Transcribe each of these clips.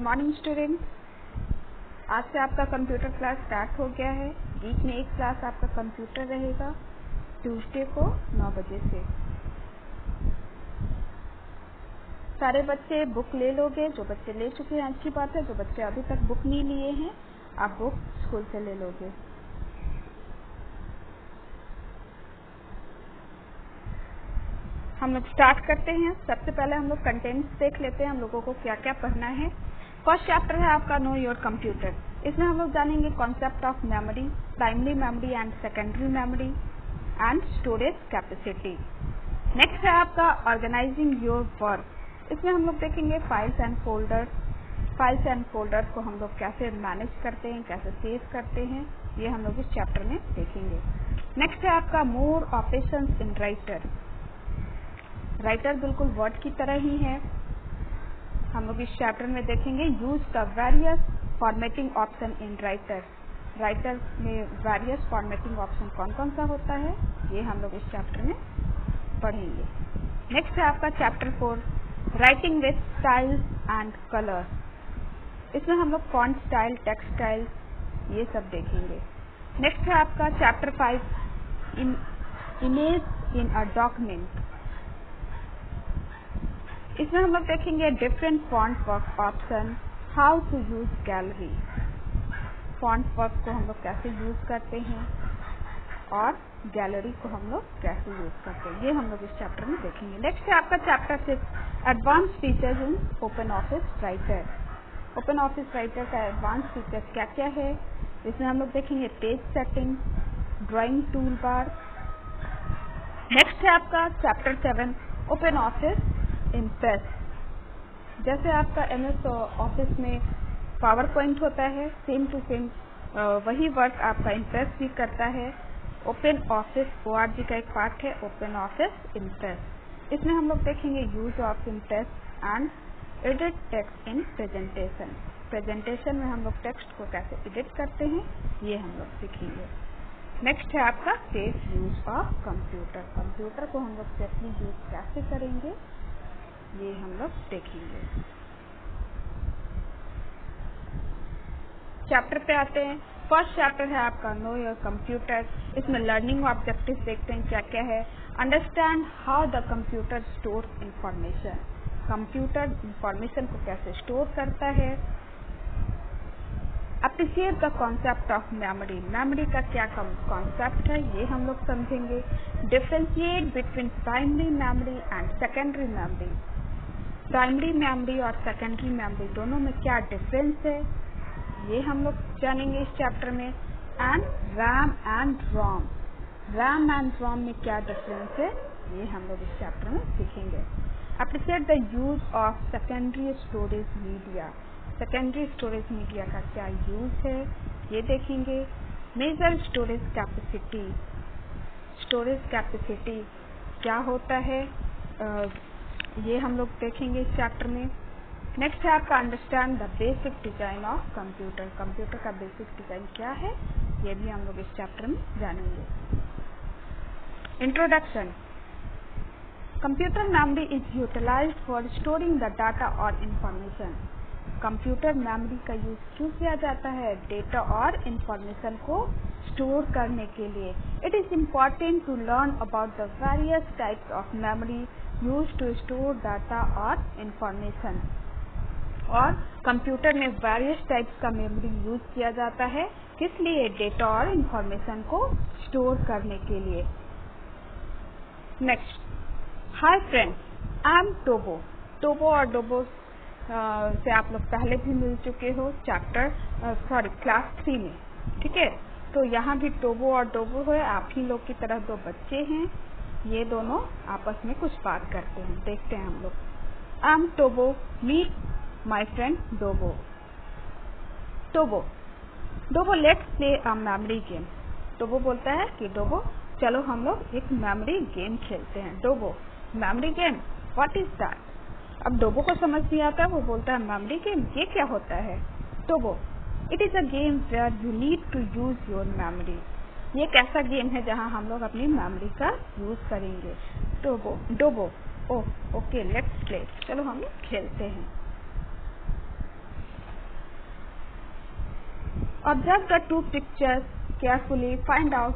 Morning student, आज से आपका कंप्यूटर क्लास स्टार्ट हो गया है। वीक में एक क्लास आपका कंप्यूटर रहेगा ट्यूसडे को 9 बजे से। सारे बच्चे बुक ले लोगे। जो बच्चे ले चुके हैं अच्छी बात है, जो बच्चे अभी तक बुक नहीं लिए हैं आप बुक स्कूल से ले लोगे। हम लोग स्टार्ट करते हैं। सबसे पहले हम लोग कंटेंट्स देख लेते हैं, हम लोगों को क्या क्या पढ़ना है। फर्स्ट चैप्टर है आपका नो योर कंप्यूटर। इसमें हम लोग जानेंगे concept of memory, primary memory and secondary memory and storage capacity. Next है आपका ऑर्गेनाइजिंग योर वर्क। इसमें हम लोग देखेंगे फाइल्स एंड फोल्डर्स को हम लोग कैसे मैनेज करते हैं, कैसे सेव करते हैं, ये हम लोग इस चैप्टर में देखेंगे। नेक्स्ट है आपका मोर ऑपरेशंस इन राइटर। राइटर बिल्कुल वर्ड की तरह ही है। हम लोग इस चैप्टर में देखेंगे use the various formatting option in writer. Writer में वेरियस फॉर्मेटिंग ऑप्शन कौन कौन सा होता है, ये हम लोग इस चैप्टर में पढ़ेंगे। नेक्स्ट है आपका chapter 4 writing with style and colour. इसमें हम लोग फॉन्ट स्टाइल, टेक्स्ट स्टाइल, ये सब देखेंगे। नेक्स्ट है आपका chapter 5 image in a document. इसमें हम लोग देखेंगे different font work option, how to use gallery. Font work को हम लोग कैसे यूज करते हैं और गैलरी को हम लोग कैसे यूज करते हैं, ये हम लोग इस चैप्टर में देखेंगे। नेक्स्ट है आपका chapter 6 advance features in open office writer. Open office writer का एडवांस फीचर क्या क्या है, इसमें हम लोग देखेंगे page setting, drawing tool bar. Next है आपका चैप्टर 7 ओपन ऑफिस इम्प्रेस। जैसे आपका MS ऑफिस में पावर पॉइंट होता है, सेम टू सेम वही वर्क आपका इम्प्रेस भी करता है। ओपन ऑफिस ORG का एक पार्ट है ओपन ऑफिस इम्प्रेस। इसमें हम लोग देखेंगे use of impress and edit text in presentation. Presentation में हम लोग टेक्स्ट को कैसे एडिट करते हैं, ये हम लोग सीखेंगे। नेक्स्ट है आपका safe use of computer. Computer को हम लोग सेफली यूज कैसे करेंगे, ये हम लोग देखेंगे। चैप्टर पे आते हैं। फर्स्ट चैप्टर है आपका नो योर कंप्यूटर। इसमें लर्निंग ऑब्जेक्टिव देखते हैं क्या क्या है। Understand how the computer store information. Computer information को कैसे स्टोर करता है। Appreciate the concept of memory. Memory का क्या कॉन्सेप्ट है, ये हम लोग समझेंगे। Differentiate between primary memory and secondary memory. Primary memory और सेकेंडरी मेमोरी दोनों में क्या डिफरेंस है, ये हम लोग जानेंगे इस चैप्टर में। And RAM and ROM. RAM and ROM में क्या डिफरेंस है, ये हम लोग इस चैप्टर में सीखेंगे। Appreciate the use of secondary storage media. Secondary storage media का क्या यूज है, ये देखेंगे। Major storage capacity. Storage capacity क्या होता है, ये हम लोग देखेंगे इस चैप्टर में। नेक्स्ट है आपका understand the basic design of computer. Computer का बेसिक डिजाइन क्या है, ये भी हम लोग इस चैप्टर में जानेंगे। Introduction. Computer memory is utilized for storing the data और इंफॉर्मेशन। कंप्यूटर मेमोरी का यूज क्यों किया जाता है, डेटा और इंफॉर्मेशन को स्टोर करने के लिए। It is important to learn about the various types of memory use to store data और इंफॉर्मेशन। और कंप्यूटर में वेरियस टाइप्स का मेमोरी यूज किया जाता है, किस लिए, डेटा और इंफॉर्मेशन को स्टोर करने के लिए। Next, hi friends, I am Tobo. Tobo और डोबो से आप लोग पहले भी मिल चुके हो क्लास 3 में, ठीक है। तो यहाँ भी टोबो और डोबो है, आप ही लोग की तरह दो बच्चे हैं, ये दोनों आपस में कुछ बात करते हैं, देखते हैं हम लोग। I am Tobo, meet my friend Dobo. Dobo let's play a memory game. Dobo बोलता है कि डोबो चलो हम लोग एक मेमोरी गेम खेलते हैं। Dobo, memory game, what is that. अब डोबो को समझ नहीं आता, वो बोलता है मेमोरी गेम, ये क्या होता है। Dobo, it is a game where you need to use your memory. ये एक ऐसा गेम है जहाँ हम लोग अपनी मेमोरी का यूज करेंगे। डोबो, ओके लेट्स प्ले, चलो हम खेलते हैं। Observe the two pictures carefully. Find out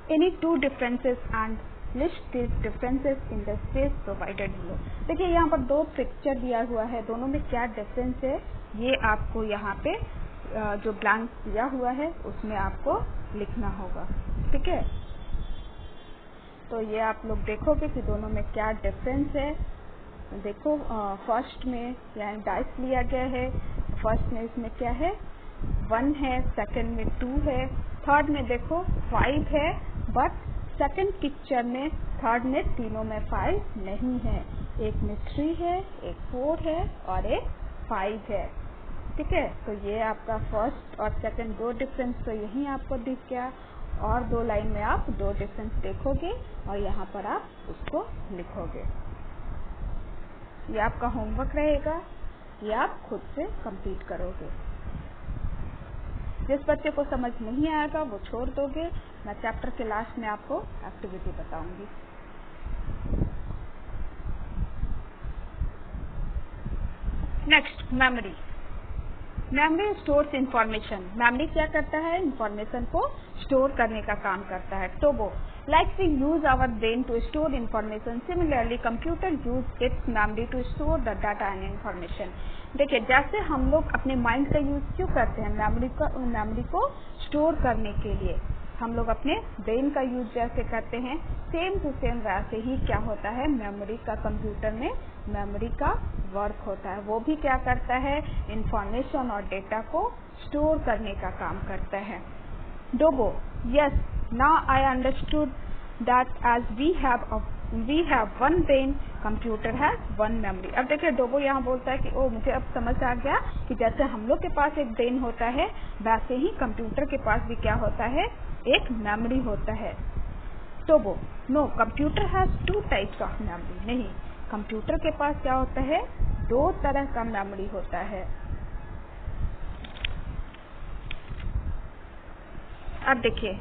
any two differences and list these differences in the space provided below. देखिए यहाँ पर दो पिक्चर दिया हुआ है, दोनों में क्या डिफरेंस है ये आपको यहाँ पे जो ब्लैंक दिया हुआ है उसमें आपको लिखना होगा। ठीक है, तो ये आप लोग देखोगे कि दोनों में क्या डिफरेंस है। देखो फर्स्ट में यानी डाइस लिया गया है, फर्स्ट में इसमें क्या है 1 है, सेकंड में 2 है, थर्ड में देखो 5 है, बट सेकंड पिक्चर में थर्ड में तीनों में 5 नहीं है, एक में 3 है, एक 4 है और एक 5 है। ठीक है, तो ये आपका फर्स्ट और सेकंड दो डिफरेंस तो यही आपको दिख गया, और दो लाइन में आप दो डिफरेंस देखोगे और यहाँ पर आप उसको लिखोगे। ये आपका होमवर्क रहेगा, ये आप खुद से कंप्लीट करोगे। जिस बच्चे को समझ नहीं आएगा वो छोड़ दोगे, मैं चैप्टर के लास्ट में आपको एक्टिविटी बताऊंगी। Next, memory. Memory stores information. Memory क्या करता है? इंफॉर्मेशन को स्टोर करने का काम करता है। टोबो, like we use our brain to store information, similarly computer use its memory to store the data and information. देखिए जैसे हम लोग अपने माइंड का यूज क्यों करते हैं मेमोरी को स्टोर करने के लिए, हम लोग अपने ब्रेन का यूज जैसे करते हैं, सेम टू सेम वैसे ही क्या होता है मेमोरी का, कंप्यूटर में मेमोरी का वर्क होता है। वो भी क्या करता है? इंफॉर्मेशन और डेटा को स्टोर करने का काम करता है। डोबो, yes, now I understood that as we have one brain, computer has one memory. अब देखिए डोबो यहाँ बोलता है कि ओ मुझे अब समझ आ गया कि जैसे हम लोग के पास एक ब्रेन होता है वैसे ही कंप्यूटर के पास भी क्या होता है? एक मेमोरी होता है। Tobo, no, computer has 2 types of memory. नहीं, कंप्यूटर के पास क्या होता है? 2 तरह का मेमोरी होता है। अब देखिए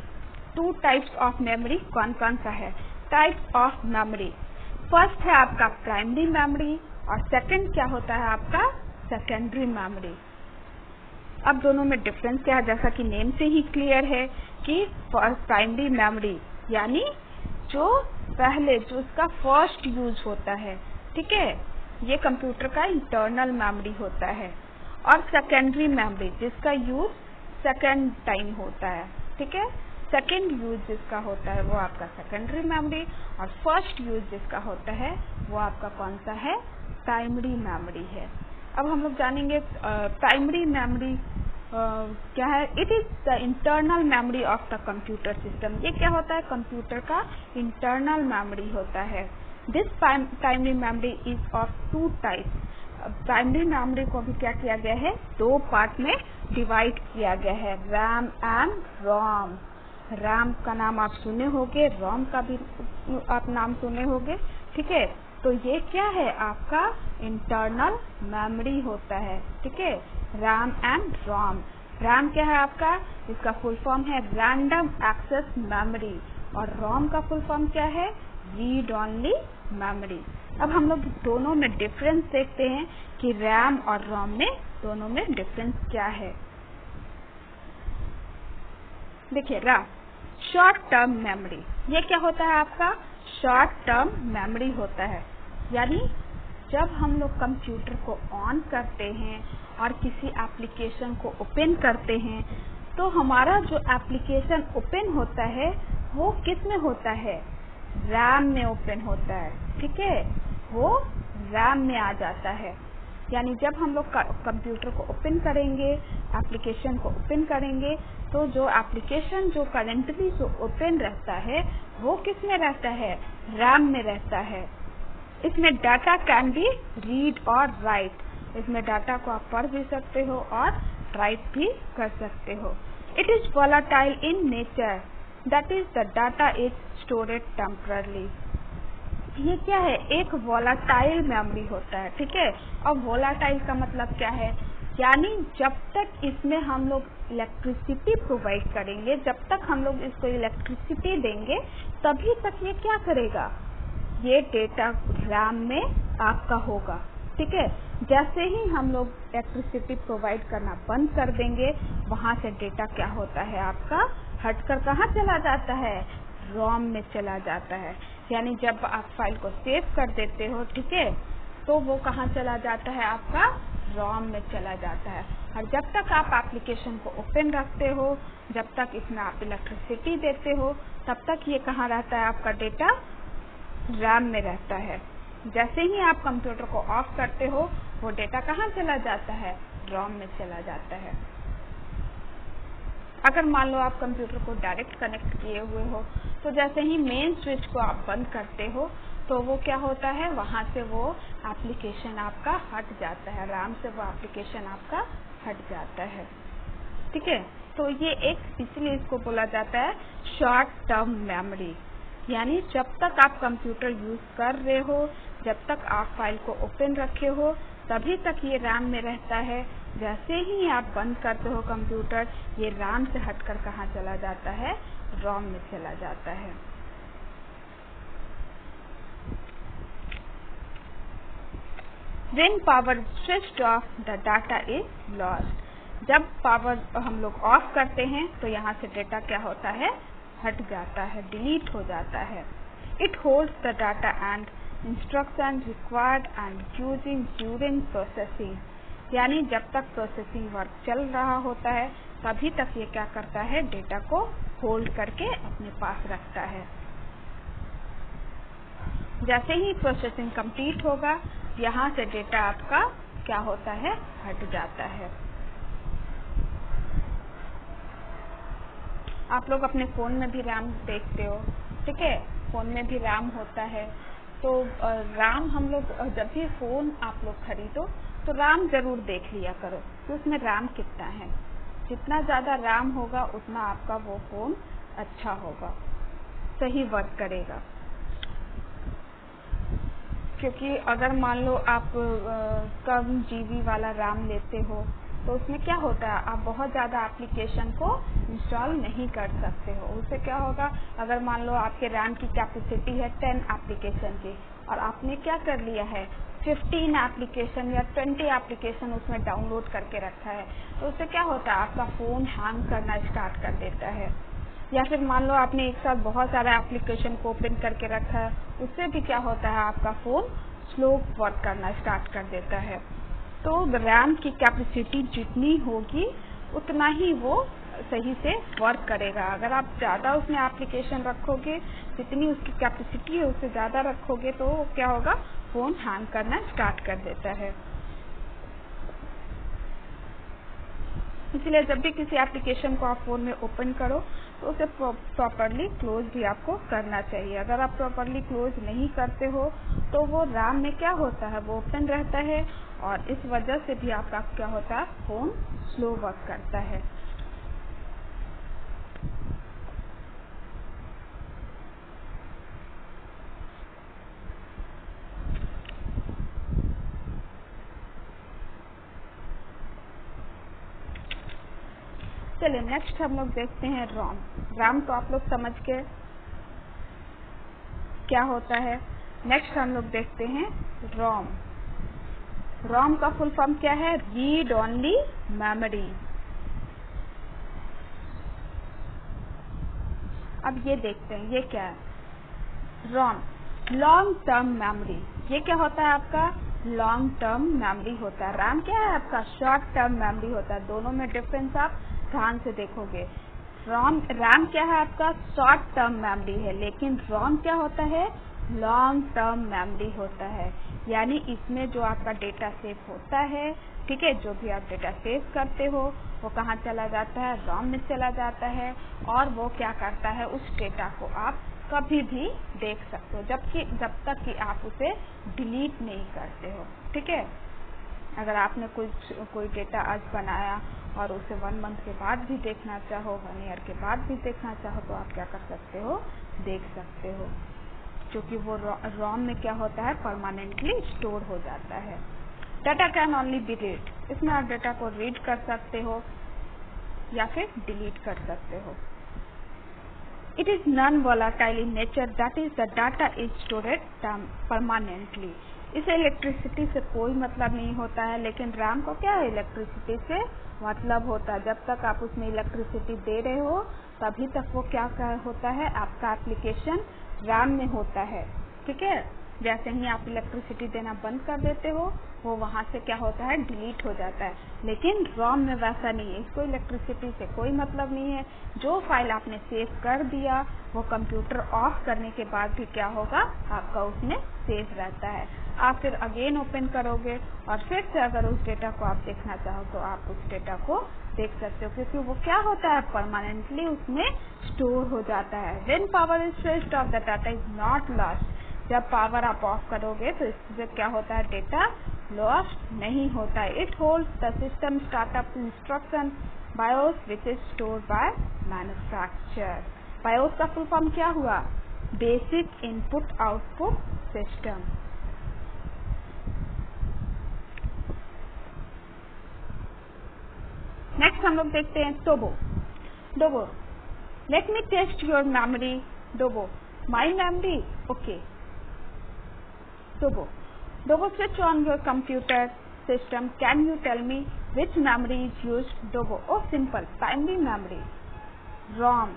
2 टाइप्स ऑफ मेमोरी कौन कौन सा है? टाइप्स ऑफ मेमोरी, फर्स्ट है आपका प्राइमरी मेमोरी और सेकंड क्या होता है आपका? Secondary memory. अब दोनों में डिफरेंस क्या है? जैसा कि नेम से ही क्लियर है कि प्राइमरी मेमोरी यानी जो पहले जो उसका फर्स्ट यूज होता है, ठीक है, ये कंप्यूटर का इंटरनल मेमोरी होता है, और सेकेंडरी मेमोरी जिसका यूज सेकेंड टाइम होता है। ठीक है, सेकेंड यूज जिसका होता है वो आपका सेकेंडरी मेमोरी, और फर्स्ट यूज जिसका होता है वो आपका कौन सा है? प्राइमरी मेमोरी है। अब हम लोग जानेंगे प्राइमरी मेमोरी क्या है। It is the internal memory of the computer system. ये क्या होता है? कंप्यूटर का इंटरनल मेमोरी होता है। This primary memory is of 2 types. Primary memory को भी क्या किया गया है? 2 पार्ट में डिवाइड किया गया है, रैम एंड रोम। रैम का नाम आप सुने होंगे, रोम का भी आप नाम सुने होंगे। ठीक है, तो ये क्या है? आपका इंटरनल मेमोरी होता है। ठीक है, रैम एंड रोम। रैम क्या है आपका? इसका फुल फॉर्म है रैंडम एक्सेस मेमोरी, और रोम का फुल फॉर्म क्या है? Read only memory. अब हम लोग दोनों में डिफरेंस देखते हैं कि रैम और रोम में दोनों में डिफरेंस क्या है। देखिए रैम शॉर्ट टर्म मेमोरी, ये क्या होता है आपका? शॉर्ट टर्म मेमोरी होता है। यानी जब हम लोग कंप्यूटर को ऑन करते हैं और किसी एप्लीकेशन को ओपन करते हैं तो हमारा जो एप्लीकेशन ओपन होता है वो किस में होता है? रैम में ओपन होता है। ठीक है, वो रैम में आ जाता है। यानी जब हम लोग कंप्यूटर को ओपन करेंगे, एप्लीकेशन को ओपन करेंगे, तो जो एप्लीकेशन जो करेंटली जो ओपन रहता है वो किस में रहता है? रैम में रहता है। इसमें डाटा कैन बी रीड और राइट। इसमें डाटा को आप पढ़ भी सकते हो और राइट भी कर सकते हो। It is volatile in nature, that is the data is stored temporarily. ये क्या है? एक वोलाटाइल मेमोरी होता है। ठीक है, अब वोलाटाइल का मतलब क्या है? यानी जब तक इसमें हम लोग इलेक्ट्रिसिटी प्रोवाइड करेंगे, जब तक हम लोग इसको इलेक्ट्रिसिटी देंगे तभी तक ये क्या करेगा? ये डेटा रैम में आपका होगा। ठीक है। जैसे ही हम लोग इलेक्ट्रिसिटी प्रोवाइड करना बंद कर देंगे, वहां से डेटा क्या होता है आपका हटकर कहाँ चला जाता है, रोम में चला जाता है। यानी जब आप फाइल को सेव कर देते हो, ठीक है, तो वो कहाँ चला जाता है, आपका रोम में चला जाता है। और जब तक आप एप्लीकेशन को ओपन रखते हो, जब तक इसमें आप इलेक्ट्रिसिटी देते हो, तब तक ये कहाँ रहता है, आपका डेटा रैम में रहता है। जैसे ही आप कंप्यूटर को ऑफ करते हो, वो डेटा कहाँ चला जाता है, रोम में चला जाता है। अगर मान लो आप कंप्यूटर को डायरेक्ट कनेक्ट किए हुए हो, तो जैसे ही मेन स्विच को आप बंद करते हो, तो वो क्या होता है, वहां से वो एप्लीकेशन आपका हट जाता है, रैम से वो एप्लीकेशन आपका हट जाता है। ठीक है, तो ये एक इसलिए इसको बोला जाता है शॉर्ट टर्म मेमोरी। यानी जब तक आप कंप्यूटर यूज कर रहे हो, जब तक आप फाइल को ओपन रखे हो, तभी तक ये रैम में रहता है। जैसे ही आप बंद करते हो कंप्यूटर, ये रैम से हटकर कहाँ चला जाता है, रोम में चला जाता है। When power switched off, the data is lost. जब पावर हम लोग ऑफ करते हैं, तो यहाँ से डेटा क्या होता है, हट जाता है, डिलीट हो जाता है। It holds the data and instruction required and using during processing. यानी जब तक प्रोसेसिंग वर्क चल रहा होता है, तभी तक ये क्या करता है, डेटा को होल्ड करके अपने पास रखता है। जैसे ही प्रोसेसिंग कंप्लीट होगा, यहाँ से डेटा आपका क्या होता है, हट जाता है। आप लोग अपने फोन में भी रैम देखते हो, ठीक है, फोन में भी रैम होता है। तो रैम हम लोग जब भी फोन आप लोग खरीदो, तो रैम जरूर देख लिया करो कि उसमें रैम कितना है। जितना ज्यादा रैम होगा, उतना आपका वो फोन अच्छा होगा, सही वर्क करेगा। क्योंकि अगर मान लो आप कम जीबी वाला रैम लेते हो, तो उसमें क्या होता है, आप बहुत ज्यादा एप्लीकेशन को इंस्टॉल नहीं कर सकते हो। उससे क्या होगा, अगर मान लो आपके रैम की कैपेसिटी है 10 एप्लीकेशन की, और आपने क्या कर लिया है, 15 एप्लीकेशन या 20 एप्लीकेशन उसमें डाउनलोड करके रखा है, तो उससे क्या होता है, आपका फोन हैंग करना स्टार्ट कर देता है। या फिर मान लो आपने एक साथ बहुत सारा एप्लीकेशन को ओपन करके रखा है, उससे भी क्या होता है, आपका फोन स्लो वर्क करना स्टार्ट कर देता है। तो रैम की कैपेसिटी जितनी होगी, उतना ही वो सही से वर्क करेगा। अगर आप ज्यादा उसमें एप्लीकेशन रखोगे, जितनी उसकी कैपेसिटी है उससे ज्यादा रखोगे, तो क्या होगा, फोन हैंग करना स्टार्ट कर देता है। इसलिए जब भी किसी एप्लीकेशन को आप फोन में ओपन करो, तो उसे प्रॉपरली क्लोज भी आपको करना चाहिए। अगर आप प्रॉपरली क्लोज नहीं करते हो, तो वो रैम में क्या होता है, वो ओपन रहता है, और इस वजह से भी आपका क्या होता है, फोन स्लो वर्क करता है। चलिए नेक्स्ट हम लोग देखते हैं रोम। रैम तो आप लोग समझ के क्या होता है। नेक्स्ट हम लोग देखते हैं रोम। रोम का फुल फॉर्म क्या है, रीड ओनली मेमोरी। अब ये देखते हैं ये क्या है, रोम लॉन्ग टर्म मेमोरी। ये क्या होता है, आपका लॉन्ग टर्म मेमोरी होता है। रैम क्या है, आपका शॉर्ट टर्म मेमोरी होता है। दोनों में डिफरेंस आप ध्यान से देखोगे। रैम क्या है, आपका शॉर्ट टर्म मेमोरी है, लेकिन रोम क्या होता है, लॉन्ग टर्म मेमोरी होता है। यानी इसमें जो आपका डेटा सेव होता है, ठीक है, जो भी आप डेटा सेव करते हो, वो कहाँ चला जाता है, रोम में चला जाता है। और वो क्या करता है, उस डेटा को आप कभी भी देख सकते हो, जब तक कि आप उसे डिलीट नहीं करते हो। ठीक है, अगर आपने कोई डेटा आज बनाया और उसे 1 मंथ के बाद भी देखना चाहो, 1 ईयर के बाद भी देखना चाहो, तो आप क्या कर सकते हो, देख सकते हो, क्योंकि वो रोम में क्या होता है, परमानेंटली स्टोर हो जाता है। Data can only be read. इसमें आप डेटा को रीड कर सकते हो या फिर डिलीट कर सकते हो। It is non-volatile in nature, that is the data is stored permanently. इसे इलेक्ट्रिसिटी से कोई मतलब नहीं होता है, लेकिन रैम को क्या है, इलेक्ट्रिसिटी से मतलब होता है। जब तक आप उसमें इलेक्ट्रिसिटी दे रहे हो तभी तक वो क्या होता है, आपका एप्लीकेशन रैम में होता है। ठीक है, जैसे ही आप इलेक्ट्रिसिटी देना बंद कर देते हो वो वहां से क्या होता है, डिलीट हो जाता है। लेकिन रोम में वैसा नहीं है, इसको इलेक्ट्रिसिटी से कोई मतलब नहीं है। जो फाइल आपने सेव कर दिया वो कंप्यूटर ऑफ करने के बाद भी क्या होगा, आपका उसमें सेव रहता है। आप फिर अगेन ओपन करोगे और फिर से अगर उस डेटा को आप देखना चाहो तो आप उस डेटा को देख सकते हो, क्योंकि वो क्या होता है, परमानेंटली उसमें स्टोर हो जाता है। When power is switched off the data is not lost, जब पावर आप ऑफ करोगे तो इससे क्या होता है, डेटा लॉस्ट नहीं होता है। It holds the system startup instruction BIOS which is stored by manufacturer. BIOS का फुल फॉर्म क्या हुआ, basic input output system. Next हम लोग देखते हैं Tobo. Dobo, let me test your memory. Dobo, my memory, okay. Dobo, switch on your computer system. Can you tell me which memory is used? Dobo, oh simple, primary memory, ROM.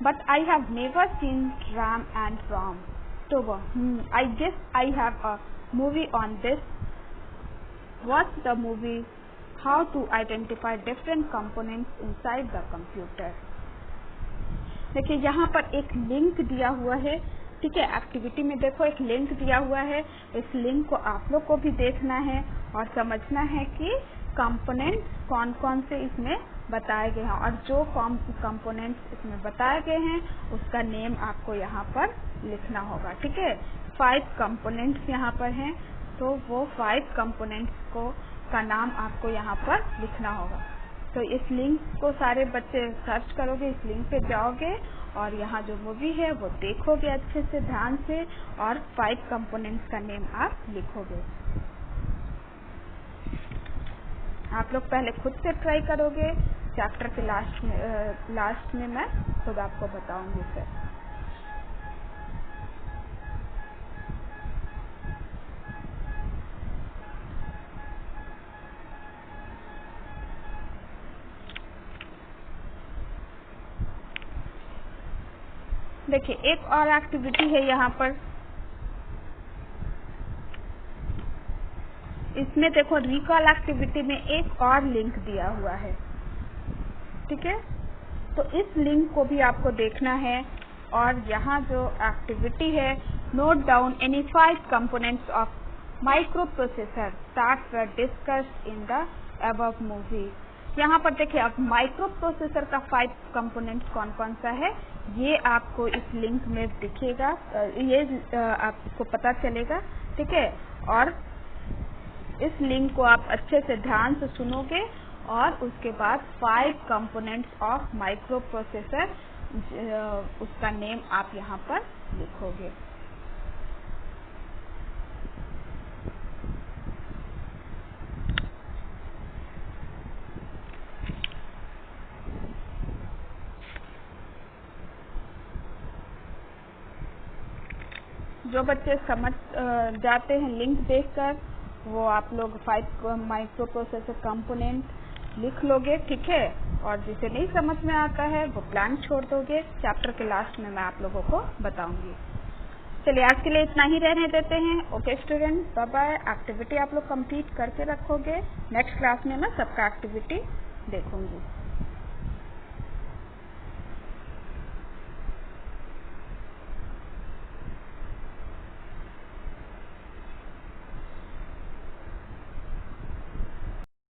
But I have never seen RAM and ROM. Dobo, I guess I have a movie on this. Watch the movie. How to identify different components inside the computer. देखिए यहाँ पर एक link दिया हुआ है। ठीक है, activity में देखो एक लिंक दिया हुआ है, इस लिंक को आप लोग को भी देखना है और समझना है कि कंपोनेंट्स कौन कौन से इसमें बताए गए हैं, और जो कंपोनेंट्स इसमें बताए गए हैं उसका नेम आपको यहाँ पर लिखना होगा। ठीक है, 5 कंपोनेंट्स यहाँ पर हैं, तो वो 5 कंपोनेंट्स का नाम आपको यहाँ पर लिखना होगा। तो इस लिंक को सारे बच्चे सर्च करोगे, इस लिंक पे जाओगे और यहाँ जो मूवी है वो देखोगे अच्छे से ध्यान से, और 5 कंपोनेंट्स का नेम आप लिखोगे। आप लोग पहले खुद से ट्राई करोगे, चैप्टर के लास्ट में मैं खुद आपको बताऊंगी फिर। देखिए एक और एक्टिविटी है यहाँ पर, इसमें देखो रिकॉल एक्टिविटी में एक और लिंक दिया हुआ है। ठीक है, तो इस लिंक को भी आपको देखना है, और यहाँ जो एक्टिविटी है, note down any 5 components of micro processor that were discussed in the above movie. यहाँ पर देखिए अब माइक्रो प्रोसेसर का 5 कंपोनेंट्स कौन कौन सा है ये आपको इस लिंक में दिखेगा, ये आपको पता चलेगा। ठीक है, और इस लिंक को आप अच्छे से ध्यान से सुनोगे और उसके बाद 5 कंपोनेंट्स ऑफ माइक्रो प्रोसेसर उसका नेम आप यहाँ पर लिखोगे। जो बच्चे समझ जाते हैं लिंक देखकर, वो आप लोग 5 माइक्रो प्रोसेसर कंपोनेंट लिख लोगे। ठीक है, और जिसे नहीं समझ में आता है वो ब्लैंक छोड़ दोगे, चैप्टर के लास्ट में मैं आप लोगों को बताऊंगी। चलिए आज के लिए इतना ही रहने देते हैं। Okay student, bye bye. Activity आप लोग कंप्लीट करके रखोगे, नेक्स्ट क्लास में मैं सबका एक्टिविटी देखूंगी।